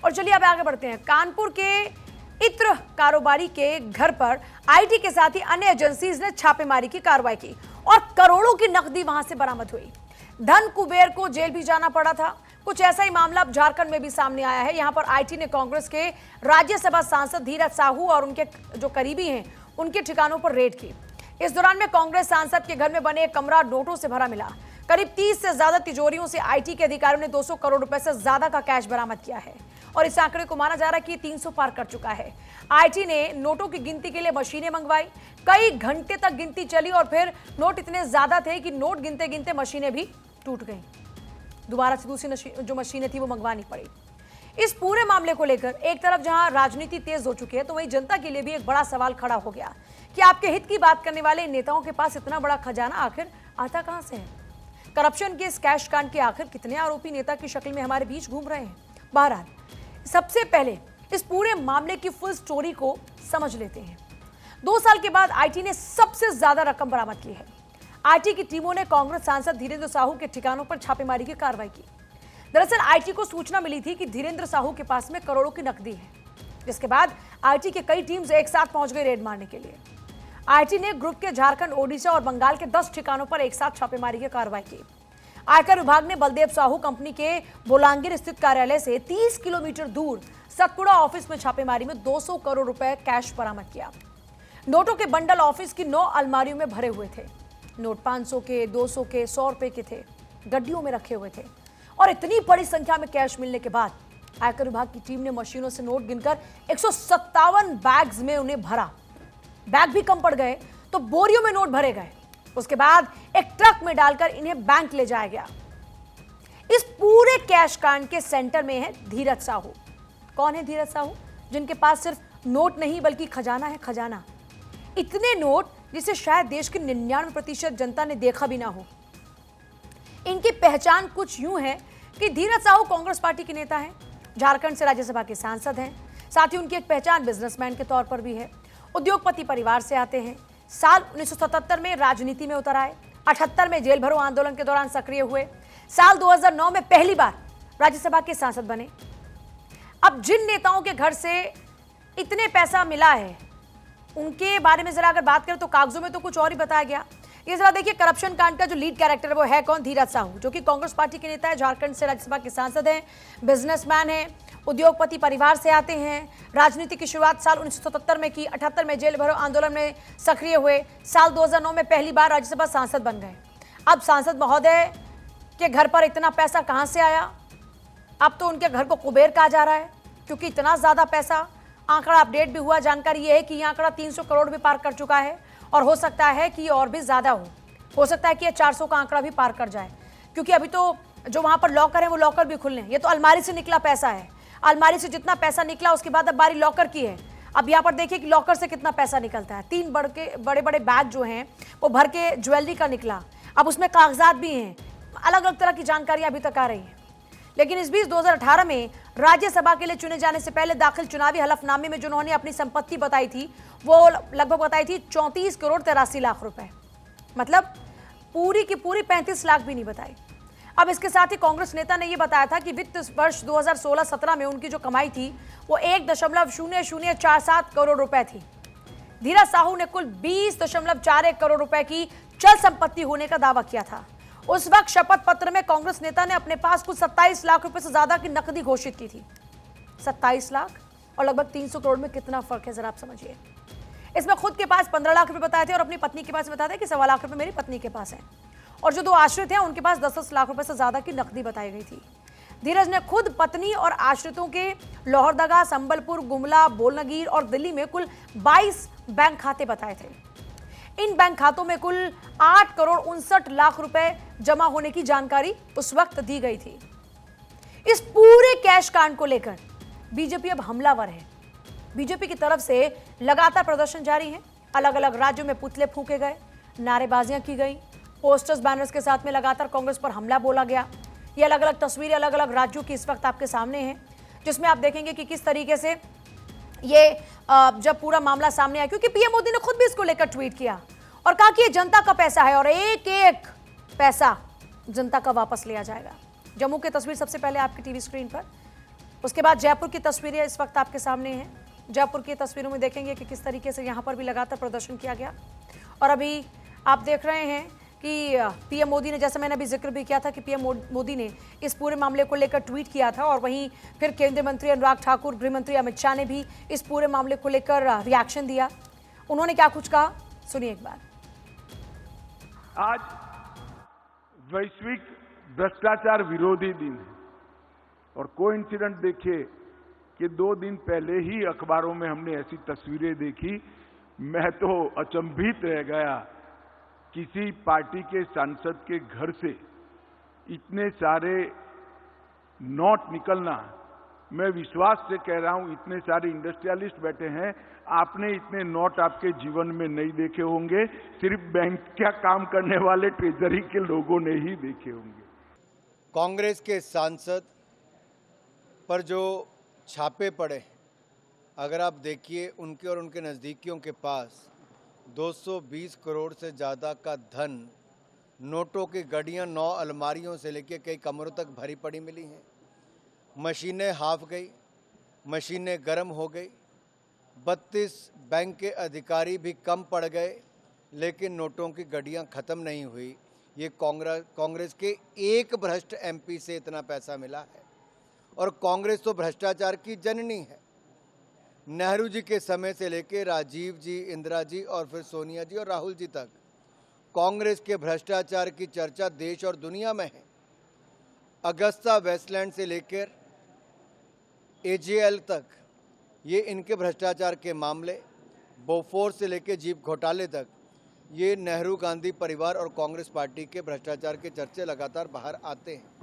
और चलिए अब आगे बढ़ते हैं। कानपुर के इत्र कारोबारी के घर पर आईटी के साथ ही अन्य एजेंसीज ने छापेमारी की कार्रवाई की और करोड़ों की नकदी वहां से बरामद हुई। धन कुबेर को जेल भी जाना पड़ा था। कुछ ऐसा ही मामला अब झारखंड में भी सामने आया है। यहां पर आईटी ने कांग्रेस के राज्यसभा सांसद धीरज साहू और उनके जो करीबी हैं उनके ठिकानों पर रेड की। इस दौरान में कांग्रेस सांसद के घर में बने एक कमरा नोटों से भरा मिला। करीब 30 से ज्यादा तिजोरियों से आईटी के अधिकारियों ने 200 करोड़ रुपए से ज्यादा का कैश बरामद किया है और इस आंकड़े को माना जा रहा है कि 300 पार कर चुका है। आईटी ने नोटों की गिनती के लिए मशीनें मंगवाई। कई घंटे तक गिनती चली और फिर नोट इतने ज्यादा थे कि नोट गिनते गिनते मशीनें भी टूट गई। दोबारा से दूसरी जो मशीनें थी वो मंगवानी पड़ी। इस पूरे मामले को लेकर एक तरफ जहां राजनीति तेज हो चुकी है तो वहीं जनता के लिए भी एक बड़ा सवाल खड़ा हो गया कि आपके हित की बात करने वाले नेताओं के पास इतना बड़ा खजाना आखिर आता कहां से है। करप्शन के इस कैश कांड के आखिर कितने आरोपी नेता की शक्ल में हमारे बीच घूम रहे हैं। बहरहाल सबसे पहले इस पूरे मामले की फुल स्टोरी को समझ लेते हैं। 2 साल के बाद आईटी ने सबसे ज्यादा रकम बरामद की है। आईटी की टीमों ने कांग्रेस सांसद धीरेन्द्र साहू के ठिकानों पर छापेमारी की कार्रवाई की। दरअसल आईटी को सूचना मिली थी कि धीरेन्द्र साहू के पास में करोड़ों की नकदी है, जिसके बाद आईटी के कई टीम्स एक साथ पहुंच गई रेड मारने के लिए। आईटी ने ग्रुप के झारखंड, ओडिशा और बंगाल के 10 ठिकानों पर एक साथ छापेमारी की कार्रवाई की। आयकर विभाग ने बलदेव साहू कंपनी के बोलांगीर स्थित कार्यालय से 30 किलोमीटर दूर सतपुड़ा ऑफिस में छापेमारी में 200 करोड़ रुपए कैश बरामद किया। नोटों के बंडल ऑफिस की 9 अलमारियों में भरे हुए थे। नोट 500 के, 200 के, 100 रुपए के थे, गड्डियों में रखे हुए थे। और इतनी बड़ी संख्या में कैश मिलने के बाद आयकर विभाग की टीम ने मशीनों से नोट गिनकर 157 बैग्स में उन्हें भरा। बैग भी कम पड़ गए तो बोरियों में नोट भरे गए। उसके बाद एक ट्रक में डालकर इन्हें बैंक ले जाया गया। इस पूरे कैश कांड के सेंटर में है धीरज साहू। कौन है धीरज साहू? जिनके पास सिर्फ नोट नहीं बल्कि खजाना है। खजाना, इतने नोट जिसे शायद देश के 99% जनता ने देखा भी ना हो। इनकी पहचान कुछ यूं है कि धीरज साहू कांग्रेस पार्टी के नेता हैं, झारखंड से राज्यसभा के सांसद हैं। साथ ही उनकी एक पहचान बिजनेसमैन के तौर पर भी है। उद्योगपति परिवार से आते हैं। साल 1977 में राजनीति में उतर आए। 78 में जेल भरो आंदोलन के दौरान सक्रिय हुए। साल 2009 में पहली बार राज्यसभा के सांसद बने। अब जिन नेताओं के घर से इतने पैसा मिला है उनके बारे में जरा अगर बात करें तो कागजों में तो कुछ और ही बताया गया। ये जरा देखिए, करप्शन कांड का जो लीड कैरेक्टर है वो है कौन? धीरज साहू, जो कि कांग्रेस पार्टी के नेता है, झारखंड से राज्यसभा के सांसद हैं, बिजनेसमैन हैं, उद्योगपति परिवार से आते हैं। राजनीति की शुरुआत साल 1977 में की। 78 में जेल भरो आंदोलन में सक्रिय हुए। साल 2009 में पहली बार राज्यसभा सांसद बन गए। अब सांसद महोदय के घर पर इतना पैसा कहां से आया? अब तो उनके घर को कुबेर कहा जा रहा है, क्योंकि इतना ज्यादा पैसा। आंकड़ा अपडेट भी हुआ। जानकारी यह है कि यह आंकड़ा 300 करोड़ भी पार कर चुका है और हो सकता है कि और भी ज्यादा हो सकता है कि यह 400 का आंकड़ा भी पार कर जाए, क्योंकि अभी तो जो वहां पर लॉकर है वो लॉकर भी खुलने। ये तो अलमारी से निकला पैसा है। अलमारी से जितना पैसा निकला उसके बाद अब बारी लॉकर की है। अब यहाँ पर देखिए कि लॉकर से कितना पैसा निकलता है। 3 बड़े बड़े बैग जो हैं वो भर के ज्वेलरी का निकला। अब उसमें कागजात भी हैं। अलग अलग तरह की जानकारियां अभी तक आ रही हैं। लेकिन इस बीच 2018 में राज्यसभा के लिए चुने जाने से पहले दाखिल चुनावी हलफनामे में जिन्होंने अपनी संपत्ति बताई थी वो लगभग बताई थी 34 करोड़ 83 लाख रुपए। मतलब पूरी की पूरी 35 लाख भी नहीं बताई। अब इसके साथ ही कांग्रेस नेता ने यह बताया था कि वित्त वर्ष 2016-17 में उनकी जो कमाई थी वो 1.0047 करोड़ रुपए थी। धीरज साहू ने कुल 20.41 करोड़ रुपए की चल संपत्ति होने का दावा किया था। उस वक्त शपथ पत्र में कांग्रेस नेता ने अपने पास कुल 27 लाख रुपए से ज्यादा की नकदी घोषित की थी। 27 लाख और लगभग 300 करोड़ में कितना फर्क है जरा आप समझिए। इसमें खुद के पास 15 लाख रुपए बताए थे और अपनी पत्नी के पास बताया था कि 1.25 लाख रुपए मेरी पत्नी के पास है। और जो 2 आश्रित हैं उनके पास 10-10 लाख रुपए से ज्यादा की नकदी बताई गई थी। धीरज ने खुद पत्नी और आश्रितों के लोहरदगा, संबलपुर, गुमला, बोलनगीर और दिल्ली में कुल 22 बैंक खाते बताए थे। इन बैंक खातों में कुल 8 करोड़ 59 लाख रुपए जमा होने की जानकारी उस वक्त दी गई थी। इस पूरे कैश कांड को लेकर बीजेपी अब हमलावर है। बीजेपी की तरफ से लगातार प्रदर्शन जारी है। अलग अलग राज्यों में पुतले फूके गए, नारेबाजियां की गई, पोस्टर्स, बैनर्स के साथ में लगातार कांग्रेस पर हमला बोला गया। ये अलग अलग तस्वीरें अलग अलग राज्यों की इस वक्त आपके सामने हैं, जिसमें आप देखेंगे कि किस तरीके से ये जब पूरा मामला सामने आया, क्योंकि पीएम मोदी ने खुद भी इसको लेकर ट्वीट किया और कहा कि ये जनता का पैसा है और एक एक पैसा जनता का वापस लिया जाएगा। जम्मू की तस्वीर सबसे पहले आपकी टीवी स्क्रीन पर। उसके बाद जयपुर की तस्वीरें इस वक्त आपके सामने हैं। जयपुर की तस्वीरों में देखेंगे कि किस तरीके से यहाँ पर भी लगातार प्रदर्शन किया गया। और अभी आप देख रहे हैं कि पीएम मोदी ने, जैसा मैंने अभी जिक्र भी किया था कि पीएम मोदी ने इस पूरे मामले को लेकर ट्वीट किया था, और वहीं फिर केंद्रीय मंत्री अनुराग ठाकुर, गृह मंत्री अमित शाह ने भी इस पूरे मामले को लेकर रिएक्शन दिया। उन्होंने क्या कुछ कहा, सुनिए एक बार। आज वैश्विक भ्रष्टाचार विरोधी दिन है और कोइंसिडेंट देखिए कि 2 दिन पहले ही अखबारों में हमने ऐसी तस्वीरें देखी। मैं तो अचंभित रह गया, किसी पार्टी के सांसद के घर से इतने सारे नोट निकलना। मैं विश्वास से कह रहा हूं, इतने सारे इंडस्ट्रियलिस्ट बैठे हैं, आपने इतने नोट आपके जीवन में नहीं देखे होंगे, सिर्फ बैंक का काम करने वाले ट्रेजरी के लोगों ने ही देखे होंगे। कांग्रेस के सांसद पर जो छापे पड़े, अगर आप देखिए उनके और उनके नज़दीकियों के पास 220 करोड़ से ज़्यादा का धन, नोटों की गड्डियाँ 9 अलमारियों से लेकर कई कमरों तक भरी पड़ी मिली हैं। मशीनें हाफ गई, मशीनें गर्म हो गई। 32 बैंक के अधिकारी भी कम पड़ गए, लेकिन नोटों की गड्डियाँ ख़त्म नहीं हुई। ये कांग्रेस के एक भ्रष्ट एमपी से इतना पैसा मिला है। और कांग्रेस तो भ्रष्टाचार की जननी है। नेहरू जी के समय से लेकर राजीव जी, इंदिरा जी और फिर सोनिया जी और राहुल जी तक कांग्रेस के भ्रष्टाचार की चर्चा देश और दुनिया में है। अगस्ता वेस्टलैंड से लेकर एजेएल तक ये इनके भ्रष्टाचार के मामले, बोफोर्स से लेकर जीप घोटाले तक ये नेहरू गांधी परिवार और कांग्रेस पार्टी के भ्रष्टाचार के चर्चे लगातार बाहर आते हैं।